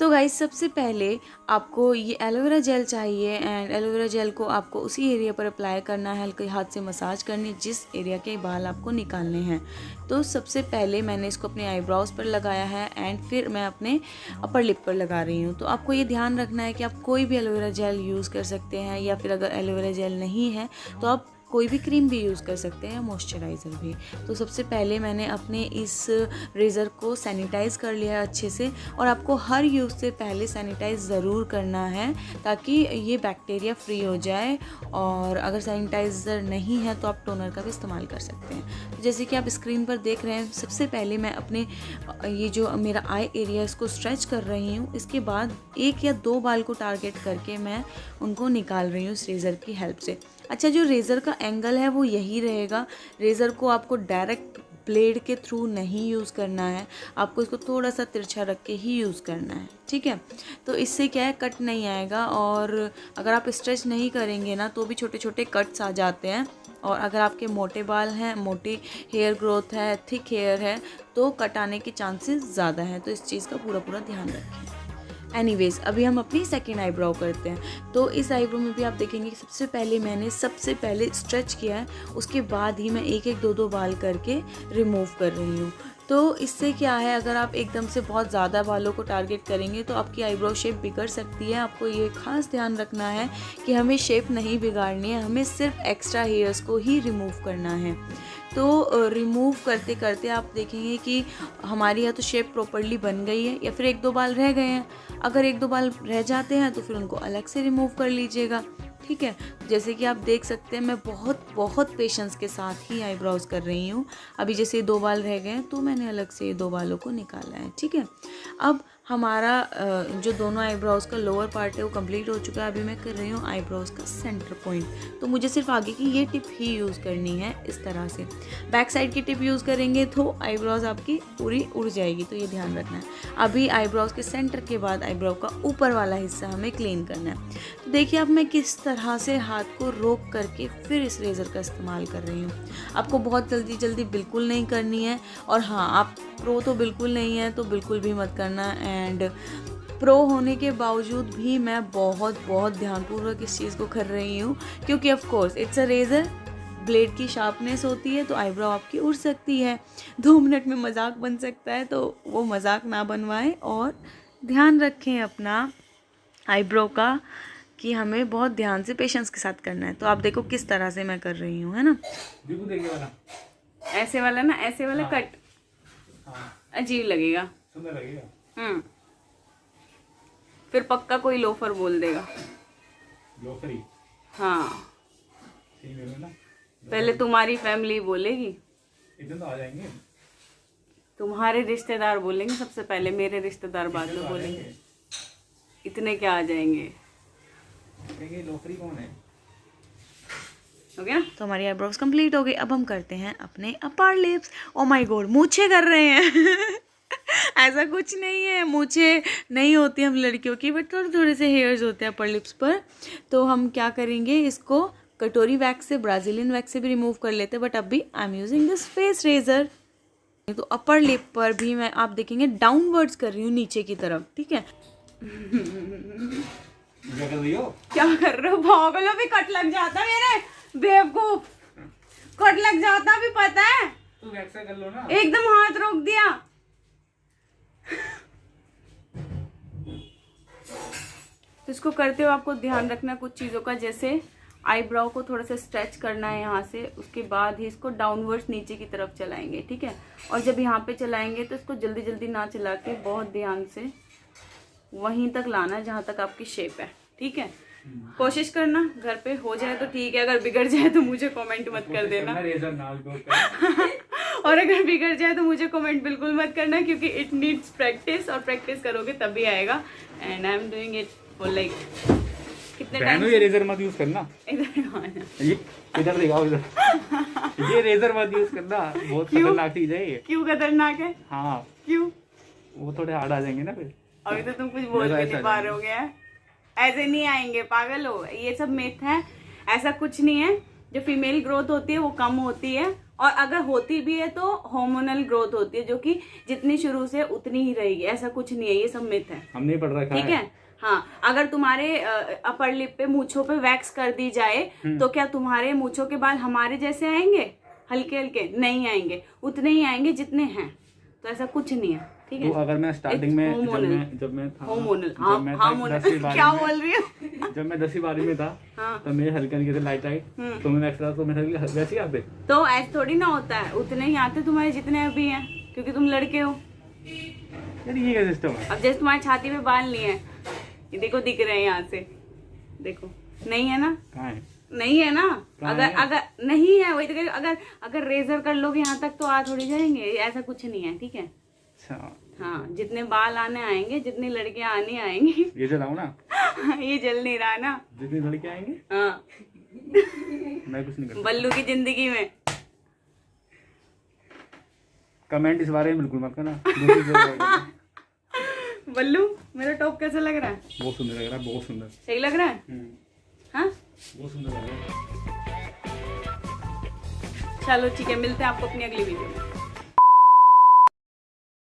तो गाइस सबसे पहले आपको ये एलोवेरा जेल चाहिए एंड एलोवेरा जेल को आपको उसी एरिया पर अप्लाई करना है, हल्के हाथ से मसाज करनी है जिस एरिया के बाल आपको निकालने हैं। तो सबसे पहले मैंने इसको अपने आईब्रोज पर लगाया है एंड फिर मैं अपने अपर लिप पर लगा रही हूँ। तो आपको ये ध्यान रखना है कि आप कोई भी एलोवेरा जेल यूज़ कर सकते हैं, या फिर अगर एलोवेरा जेल नहीं है तो आप कोई भी क्रीम भी यूज़ कर सकते हैं, मॉइस्चराइज़र भी। तो सबसे पहले मैंने अपने इस रेज़र को सैनिटाइज़ कर लिया है अच्छे से, और आपको हर यूज़ से पहले सैनिटाइज़ ज़रूर करना है ताकि ये बैक्टीरिया फ्री हो जाए। और अगर सैनिटाइज़र नहीं है तो आप टोनर का भी इस्तेमाल कर सकते हैं। तो जैसे कि आप स्क्रीन पर देख रहे हैं, सबसे पहले मैं अपने ये जो मेरा आई एरिया इसको स्ट्रेच कर रही हूँ। इसके बाद 1 या 2 बाल को टारगेट करके मैं उनको निकाल रही हूँ इस रेज़र की हेल्प से। अच्छा, जो रेज़र का एंगल है वो यही रहेगा। रेज़र को आपको डायरेक्ट ब्लेड के थ्रू नहीं यूज़ करना है, आपको इसको थोड़ा सा तिरछा रख के ही यूज़ करना है, ठीक है। तो इससे क्या है, कट नहीं आएगा, और अगर आप स्ट्रेच नहीं करेंगे ना तो भी छोटे छोटे कट्स आ जाते हैं। और अगर आपके मोटे बाल हैं, मोटी हेयर ग्रोथ है, थिक हेयर है, तो कट आने के चांसेस ज़्यादा हैं। तो इस चीज़ का पूरा ध्यान रखें। एनीवेज, अभी हम अपनी सेकेंड आईब्रो करते हैं। तो इस आईब्रो में भी आप देखेंगे कि सबसे पहले स्ट्रेच किया है, उसके बाद ही मैं 1-1, 2-2 बाल करके रिमूव कर रही हूँ। तो इससे क्या है, अगर आप एकदम से बहुत ज़्यादा बालों को टारगेट करेंगे तो आपकी आईब्रो शेप बिगड़ सकती है। आपको ये खास ध्यान रखना है कि हमें शेप नहीं बिगाड़नी है, हमें सिर्फ एक्स्ट्रा हेयर्स को ही रिमूव करना है। तो रिमूव करते करते आप देखेंगे कि हमारी या तो शेप प्रॉपर्ली बन गई है या फिर 1-2 बाल रह गए हैं। अगर 1-2 बाल रह जाते हैं तो फिर उनको अलग से रिमूव कर लीजिएगा, ठीक है। जैसे कि आप देख सकते हैं, मैं बहुत पेशेंस के साथ ही आईब्रोज कर रही हूँ। अभी जैसे 2 बाल रह गए हैं तो मैंने अलग से ये 2 बालों को निकाला है, ठीक है। अब हमारा जो दोनों आईब्रोज का लोअर पार्ट है वो कंप्लीट हो चुका है। अभी मैं कर रही हूँ आईब्रोज का सेंटर पॉइंट। तो मुझे सिर्फ आगे की ये टिप ही यूज़ करनी है इस तरह से। बैक साइड की टिप यूज़ करेंगे तो आईब्रोज आपकी पूरी उड़ जाएगी, तो ये ध्यान रखना है। अभी आईब्रोज के सेंटर के बाद आईब्रो का ऊपर वाला हिस्सा हमें क्लीन करना है। तो देखिए अब मैं किस तरह से हाथ को रोक करके फिर इस रेज़र का इस्तेमाल कर रही हूँ। आपको बहुत जल्दी बिल्कुल नहीं करनी है, और हाँ, आप प्रो तो बिल्कुल नहीं है तो बिल्कुल भी मत करना। एंड प्रो होने के बावजूद भी मैं बहुत ध्यानपूर्वक इस चीज़ को कर रही हूँ, क्योंकि of course it's a razor, blade की शार्पनेस होती है तो आईब्रो आपकी उड़ सकती है। 2 मिनट में मजाक बन सकता है, तो वो मजाक ना बनवाएं और ध्यान रखें अपना आईब्रो का, कि हमें बहुत ध्यान से पेशेंस के साथ करना है। तो आप देखो किस तरह से मैं कर रही हूँ, है ना। ऐसे वाला ना, ऐसे वाला हाँ। कट हाँ। अजीब लगेगा, सुंदर लगेगा। फिर पक्का कोई लोफर बोल देगा। लोफरी? हाँ, ना? पहले तुम्हारी फैमिली बोलेगी, इतने तो आ जाएंगे। तुम्हारे रिश्तेदार बोलेंगे सबसे पहले, मेरे रिश्तेदार बाद में बोलेंगे। इतने क्या आ जाएंगे, लोफरी कौन है? हो गया। तो हमारी आईब्रोज कंप्लीट हो गई। अब हम करते हैं अपने upper lips. Oh my god, मूछें कर रहे हैं ऐसा कुछ नहीं है, मूछें नहीं होती हम लड़कियों की, बट थोड़े से हेयर्स होते हैं अपर लिप्स पर। तो हम क्या करेंगे, इसको कटोरी वैक्स से, ब्राज़ीलियन वैक्स से भी रिमूव कर लेते हैं, बट अभी I am using this face razor. तो अपर लिप पर भी मैं, आप देखेंगे, डाउनवर्ड्स कर रही हूँ, नीचे की तरफ, ठीक है। क्या कर रहे हो? भागलो भी कट लग जाता मेरे, बेवकूफ, कट लग जाता भी पता है। तू वैक्स कर लो ना। एकदम हाथ रोक दिया। तो इसको करते हुए आपको ध्यान रखना कुछ चीज़ों का, जैसे आईब्रो को थोड़ा सा स्ट्रेच करना है यहाँ से, उसके बाद ही इसको डाउनवर्ड्स नीचे की तरफ चलाएंगे, ठीक है। और जब यहाँ पे चलाएंगे तो इसको जल्दी ना चला के बहुत ध्यान से वहीं तक लाना जहाँ तक आपकी शेप है, ठीक है। कोशिश करना, घर पे हो जाए तो ठीक है, अगर बिगड़ जाए तो मुझे कमेंट मत कर देना और अगर बिगड़ जाए तो मुझे कमेंट बिल्कुल मत करना, क्योंकि इट नीड्स प्रैक्टिस, और प्रैक्टिस करोगे तभी आएगा। And I am doing it for like कितने टाइम। ये रेजर मत यूज करना, इधर दिखाओ, इधर ये रेजर मत यूज करना, बहुत खतरनाक चीज है ये। क्यों खतरनाक है? हाँ, क्यों? वो थोड़े हार्ड आ जाएंगे ना फिर। अभी तो तुम कुछ बोल भी नहीं पा रहे हो, ऐसे नहीं आएंगे, पागल हो। ये सब मिथ है, ऐसा कुछ नहीं है। जो फीमेल ग्रोथ होती है वो कम होती है, और अगर होती भी है तो हार्मोनल ग्रोथ होती है, जो कि जितनी शुरू से उतनी ही रहेगी, ऐसा कुछ नहीं है, ये सब मिथ है। हमने पढ़ रखा है। ठीक है। हाँ, अगर तुम्हारे अपर लिप पे, मूंछों पे वैक्स कर दी जाए तो क्या तुम्हारे मूंछों के बाल हमारे जैसे आएंगे? हल्के हल्के नहीं आएंगे, उतने ही आएंगे जितने हैं। तो ऐसा कुछ नहीं है। ठीक है। तो अगर मैं स्टार्टिंग में जब मैं था हार्मोनल, क्या बोल रही हूँ? जब मैं 10वीं-12वीं में था, हाँ। तो मेरे हल्के हल्के थे लाइट लाइट, तो मैंने एक्स्ट्रा, तो मेरे हल्के वैसे ही आते। तो ऐसे थोड़ी ना होता है, उतने ही आते तुम्हारे जितने अभी हैं, क्योंकि तुम लड़के हो। यार ये क्या सिस्टम है? अब जैसे तुम्हारी छाती पे बाल नहीं है, ये देखो दिख रहे हैं यहाँ से, देखो नहीं है ना? कहाँ है? नहीं है ना? अगर नहीं है, वही तो कह रही हूँ, अगर रेजर कर लोगे यहाँ तक तो आ थोड़ी जाएंगे, ऐसा कुछ नहीं है। ठीक है। अच्छा। हाँ, जितने बाल आने आएंगे, जितनी लड़कियां आनी आएंगी। ये जलाऊं ना? ये जल नहीं रहा ना? जितनी लड़के आएंगे। हाँ। मैं कुछ नहीं करता। बल्लू की जिंदगी में कमेंट इस बारे में बिल्कुल मत करना। बल्लू, मेरा टॉप कैसा लग रहा है? बहुत सुंदर लग रहा है, बहुत सुंदर। सही लग रहा है? हाँ, बहुत सुंदर लग रहा है। चलो ठीक है, मिलते हैं आपको अपनी अगली वीडियो में।